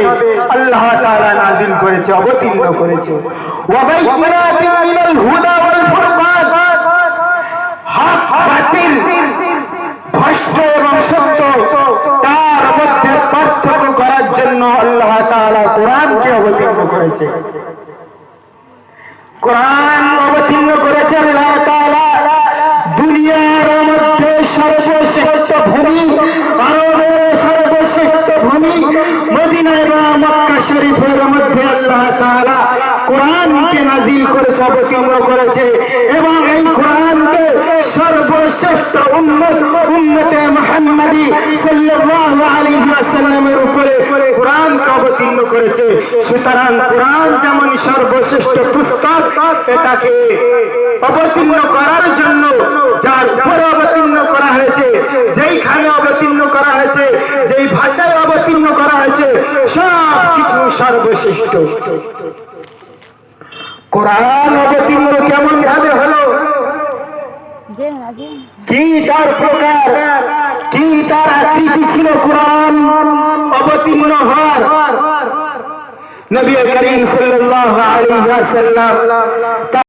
ভাবে আল্লাহ তাআলা নাযিল করেছে, অবতীর্ণ করেছে। ওয়া বাইয়িনাতিন মিনাল হুদা ওয়াল ফুরকান, হক বাতিল, ভ্রষ্ট এবং সত্য তার মধ্যে পার্থক্য করার জন্য আল্লাহ তাআলা কোরআনকে অবতীর্ণ করেছে। কোরআন অবতীর্ণ করেছে আল্লাহ তাআলা দুনিয়ার মধ্যে সর্বশ্রেষ্ঠ ভূমি, আরবের সর্বশ্রেষ্ঠ ভূমি মদিনা এবং মক্কা শরীফের মধ্যে আল্লাহ তাআলা কোরআনকে নাযিল করেছে, অবতীর্ণ করেছে। এবং এই কোরআনকে সর্বশ্রেষ্ঠ উম্মতে মুহাম্মাদি সাল্লাল্লাহু আলাইহি ওয়াসাল্লামের উপরে কোরআনকে অবতীর্ণ করেছে। সুতরাং কোরআন যেমন সর্বশ্রেষ্ঠ পুস্তক, এটাকে অবতীর্ণ করার জন্য যার উপরে অবতীর্ণ করা হয়েছে, যেইখানে অবতীর্ণ করা হয়েছে, যেই ভাষায় অবতীর্ণ করা হয়েছে, সব কিছু সর্বশ্রেষ্ঠ। কোরআন অবতীর্ণ কেমন ভাবে হলো, কি তার প্রকার, কি তার আকৃতি ছিল কোরআন অবতীর্ণ হওয়ার? নবী করিম সাল্লাল্লাহু আলাইহি ওয়াসাল্লাম